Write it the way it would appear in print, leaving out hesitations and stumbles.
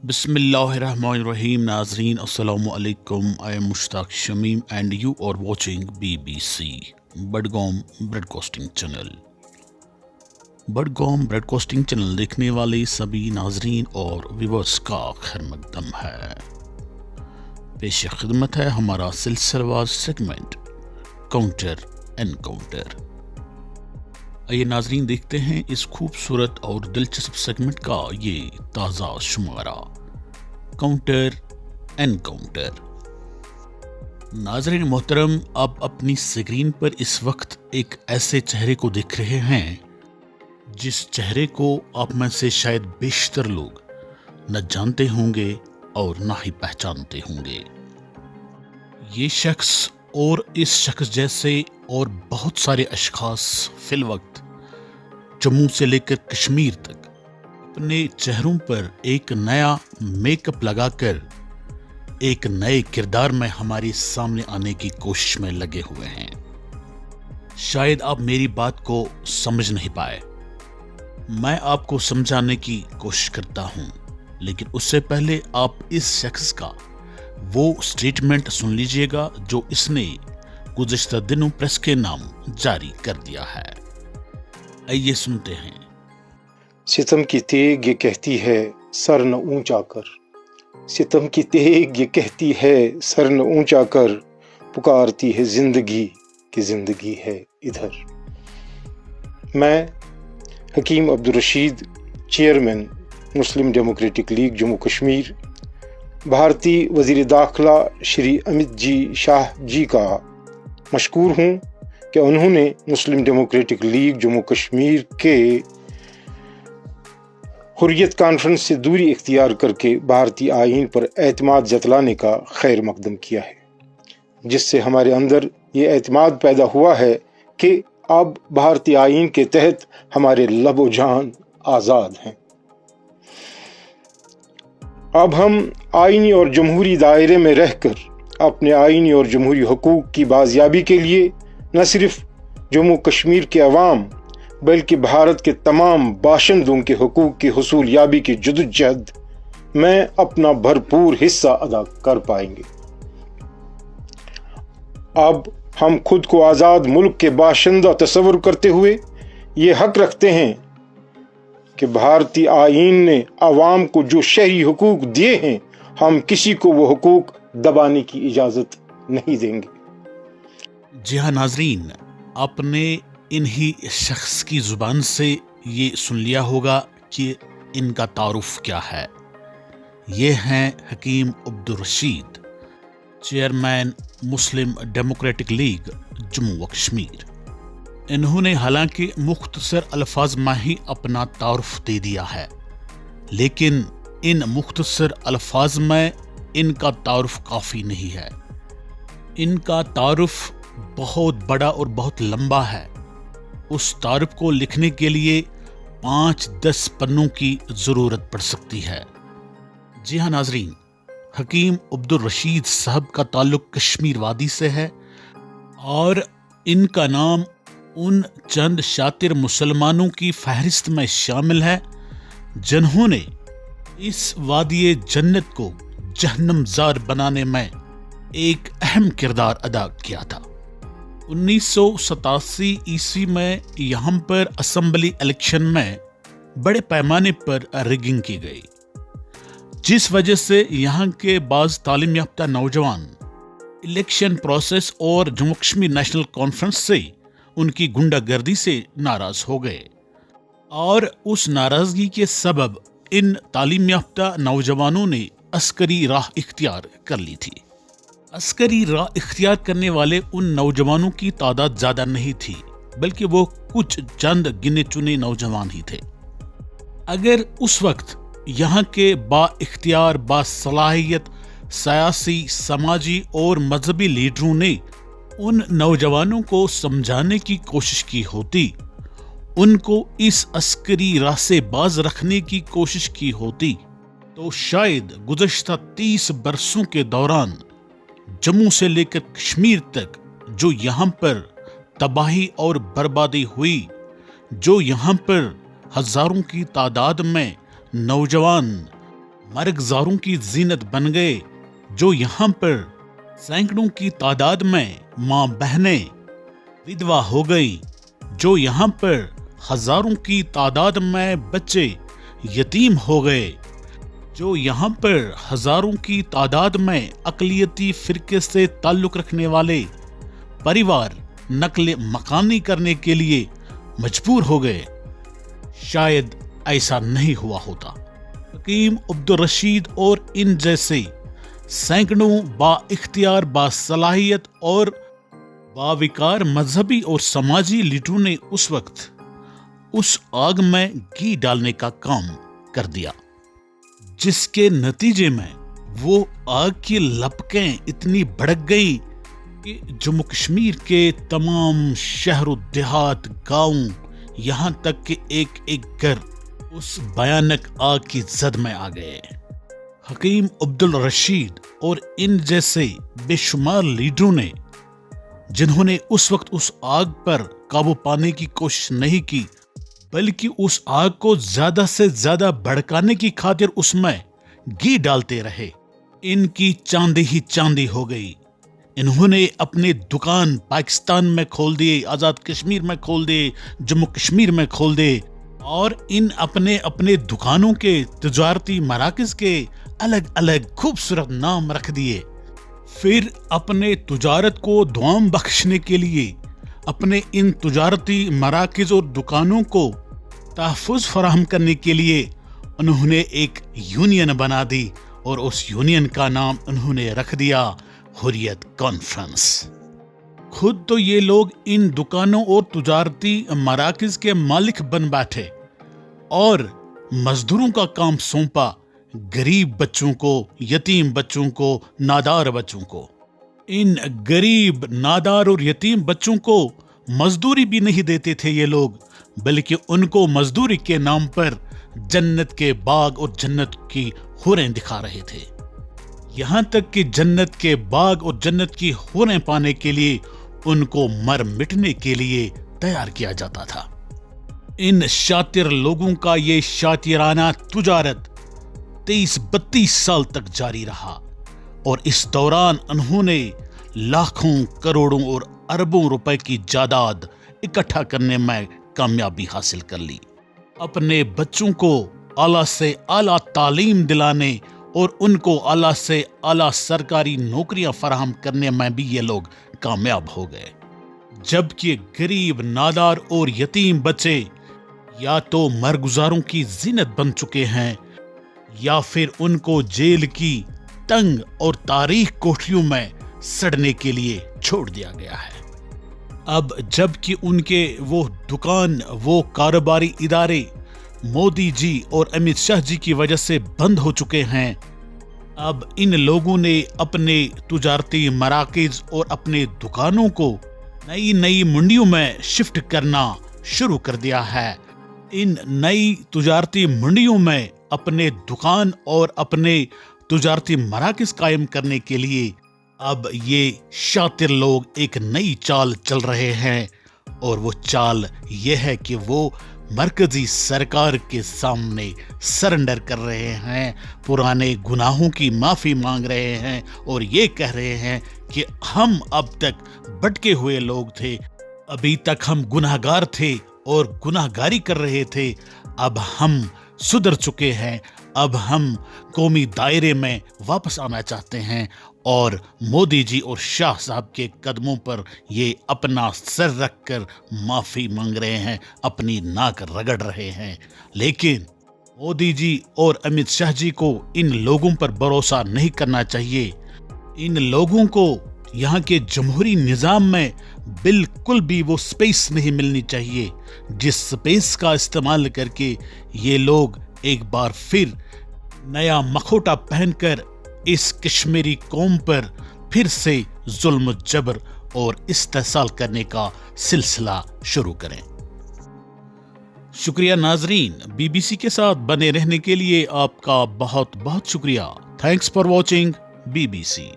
Bismillahirrahmanirrahim. Nazreen, Assalamu alaikum. I am Mushtaq Shamim and you are watching BBC Budgom Broadcasting Channel. Budgam broadcasting channel देखने वाले सभी नाजरीन और viewers का खैर मकदम है। पेश खिदमत है हमारा सिलसिलेवार सेगमेंट काउंटर एनकाउंटर। आइए नाजरीन देखते हैं इस खूबसूरत और दिलचस्प सेगमेंट का ये ताज़ा शुमारा काउंटर एनकाउंटर। नाजरीन मोहतरम, आप अपनी स्क्रीन पर इस वक्त एक ऐसे चेहरे को देख रहे हैं जिस चेहरे को आप में से शायद बेशतर लोग न जानते होंगे और न ही पहचानते होंगे। ये शख्स और इस शख्स जैसे और बहुत सारे अशखास फिल वक्त जम्मू से लेकर कश्मीर तक अपने चेहरों पर एक नया मेकअप लगाकर एक नए किरदार में हमारे सामने आने की कोशिश में लगे हुए हैं। शायद आप मेरी बात को समझ नहीं पाए, मैं आपको समझाने की कोशिश करता हूं, लेकिन उससे पहले आप इस शख्स का वो स्टेटमेंट सुन लीजिएगा जो इसने गुज़िश्ता दिनों प्रेस के नाम जारी कर दिया है। आइए सुनते हैं। सितम की तेग ये कहती है सर न ऊंचा कर, सितम की तेग ये कहती है सर न ऊंचा कर, पुकारती है जिंदगी कि जिंदगी है इधर। मैं हकीम अब्दुल रशीद, चेयरमैन मुस्लिम डेमोक्रेटिक लीग जम्मू कश्मीर, भारतीय वज़ीर दाखिला श्री अमित जी शाह जी का मशकूर हूँ कि उन्होंने मुस्लिम डेमोक्रेटिक लीग जम्मू कश्मीर के हुर्रियत कॉन्फ्रेंस से दूरी इख्तियार करके भारतीय आईन पर एतमाद जतलाने का खैर मकदम किया है, जिससे हमारे अंदर ये एतमाद पैदा हुआ है कि अब भारतीय आईन के तहत हमारे लबो जान आज़ाद हैं। अब हम आईनी और जमहूरी दायरे में रहकर अपने आईनी और जमहूरी हकूक़ की बाजियाबी के लिए न सिर्फ जम्मू कश्मीर के अवाम बल्कि भारत के तमाम बाशिंदों के हकूक़ की हुसूल याबी की जदोजहद में अपना भरपूर हिस्सा अदा कर पाएंगे। अब हम खुद को आज़ाद मुल्क के बाशिंदा तस्वुर करते हुए ये हक रखते हैं कि भारतीय आईन ने अवाम को जो शहरी हुकूक दिए हैं, हम किसी को वो हुकूक दबाने की इजाज़त नहीं देंगे। जी हाँ नाजरीन, आपने इन्हीं शख्स की ज़ुबान से ये सुन लिया होगा कि इनका तारुफ क्या है। ये हैं हकीम अब्दुल रशीद, चेयरमैन मुस्लिम डेमोक्रेटिक लीग जम्मू व कश्मीर। इन्होंने हालांकि मुख्तसर अल्फाज में ही अपना तारुफ दे दिया है, लेकिन इन मुख्तसर अल्फाज में इनका तारुफ काफ़ी नहीं है। इनका तारुफ बहुत बड़ा और बहुत लंबा है। उस तारुफ को लिखने के लिए 5-10 पन्नों की ज़रूरत पड़ सकती है। जी हाँ नाजरीन, हकीम अब्दुल रशीद साहब का ताल्लुक कश्मीर वादी से है और इनका नाम उन चंद शातिर मुसलमानों की फहरिस्त में शामिल है जिन्होंने इस वादी जन्नत को जहन्नमज़ार बनाने में एक अहम किरदार अदा किया था। 1987 ईस्वी में यहाँ पर असम्बली इलेक्शन में बड़े पैमाने पर रिगिंग की गई, जिस वजह से यहाँ के बाज़ तालीम याफ्ता नौजवान इलेक्शन प्रोसेस और जम्मू कश्मीर नेशनल कॉन्फ्रेंस से उनकी गुंडागर्दी से नाराज हो गए और उस नाराजगी के सबब इन तालीम याफ्ता नौजवानों ने अस्करी राह इख्तियार कर ली थी। अस्करी राह इख्तियार करने वाले उन नौजवानों की तादाद ज़्यादा नहीं थी, बल्कि वो कुछ चंद गिने चुने नौजवान ही थे। अगर उस वक्त यहाँ के बाइख्तियार बासलाहियत सियासी, समाजी और मजहबी लीडरों ने उन नौजवानों को समझाने की कोशिश की होती, उनको इस अस्करी राह से बाज रखने की कोशिश की होती, तो शायद गुज़श्ता 30 बरसों के दौरान जम्मू से लेकर कश्मीर तक जो यहाँ पर तबाही और बर्बादी हुई, जो यहाँ पर हजारों की तादाद में नौजवान मर्गजारों की जीनत बन गए, जो यहाँ पर सैकड़ों की तादाद में माँ बहनें विधवा हो गई, जो यहाँ पर हजारों की तादाद में बच्चे यतीम हो गए, जो यहाँ पर हजारों की तादाद में अकलियती फिरके से ताल्लुक रखने वाले परिवार नकल मकानी करने के लिए मजबूर हो गए। शायद ऐसा नहीं हुआ होता। हकीम अब्दुल रशीद और इन जैसे सैकड़ों बाइख्तियार, बासलाहियत और बाविकार मजहबी और समाजी लीडरों ने उस वक्त उस आग में घी डालने का काम कर दिया, जिसके नतीजे में वो आग की लपकें इतनी भड़क गई कि जम्मू कश्मीर के तमाम शहर देहात, गांव, यहां तक कि एक एक घर उस भयानक आग की जद में आ गए। हकीम अब्दुल रशीद और इन जैसे बेशुमार लीडरों ने, जिन्होंने उस वक्त उस आग पर काबू पाने की कोशिश नहीं की, बल्कि उस आग को ज्यादा से ज्यादा भड़काने की खातिर उसमें घी डालते रहे, इनकी चांदी ही चांदी हो गई। इन्होंने अपने दुकान पाकिस्तान में खोल दिए, आजाद कश्मीर में खोल दिए, जम्मू कश्मीर में खोल दिए, और इन अपने अपने दुकानों के तिजारती मराकज के अलग अलग खूबसूरत नाम रख दिए। फिर अपने तुजारत को दुआम बख्शने के लिए अपने इन तुजारती मराकज और दुकानों को तहफ़्फ़ुज़ फराहम करने के लिए उन्होंने एक यूनियन बना दी, और उस यूनियन का नाम उन्होंने रख दिया हुर्रियत कॉन्फ्रेंस। खुद तो ये लोग इन दुकानों और तुजारती मराकज के मालिक बन बैठे और मजदूरों का काम सौंपा गरीब बच्चों को, यतीम बच्चों को, नादार बच्चों को। इन गरीब, नादार और यतीम बच्चों को मजदूरी भी नहीं देते थे ये लोग, बल्कि उनको मजदूरी के नाम पर जन्नत के बाग और जन्नत की हूरें दिखा रहे थे। यहां तक कि जन्नत के बाग और जन्नत की हूरें पाने के लिए उनको मर मिटने के लिए तैयार किया जाता था। इन शातिर लोगों का ये शातिराना तुजारत 30-32 साल तक जारी रहा, और इस दौरान उन्होंने लाखों, करोड़ों और अरबों रुपए की जायदाद इकट्ठा करने में कामयाबी हासिल कर ली। अपने बच्चों को आला से आला तालीम दिलाने और उनको आला से आला सरकारी नौकरियां फराहम करने में भी ये लोग कामयाब हो गए। जबकि गरीब, नादार और यतीम बच्चे या तो मरगुजारों की जीनत बन चुके हैं, या फिर उनको जेल की तंग और तारीख कोठरियों में सड़ने के लिए छोड़ दिया गया है। अब जबकि उनके वो दुकान, वो कारोबारी इदारे मोदी जी और अमित शाह जी की वजह से बंद हो चुके हैं, अब इन लोगों ने अपने तुजारती मराकज और अपने दुकानों को नई नई मंडियों में शिफ्ट करना शुरू कर दिया है। इन नई तुजारती मंडियों में अपने दुकान और अपने तुजारती मराकज कायम करने के लिए अब ये शातिर लोग एक नई चाल चल रहे हैं, और वो चाल ये है कि वो मरकजी सरकार के सामने सरेंडर कर रहे हैं, पुराने गुनाहों की माफ़ी मांग रहे हैं, और ये कह रहे हैं कि हम अब तक भटके हुए लोग थे, अभी तक हम गुनाहगार थे और गुनाहगारी कर रहे थे, अब हम सुधर चुके हैं, अब हम कौमी दायरे में वापस आना चाहते हैं, और मोदी जी और शाह साहब के कदमों पर ये अपना सर रखकर माफ़ी मांग रहे हैं, अपनी नाक रगड़ रहे हैं। लेकिन मोदी जी और अमित शाह जी को इन लोगों पर भरोसा नहीं करना चाहिए। इन लोगों को यहाँ के जमहूरी निज़ाम में बिल्कुल भी वो स्पेस नहीं मिलनी चाहिए, जिस स्पेस का इस्तेमाल करके ये लोग एक बार फिर नया मखोटा पहनकर इस कश्मीरी कौम पर फिर से जुल्म, जबर और इस्तेसाल करने का सिलसिला शुरू करें। शुक्रिया नाजरीन, बीबीसी के साथ बने रहने के लिए आपका बहुत बहुत शुक्रिया। Thanks for watching BBC.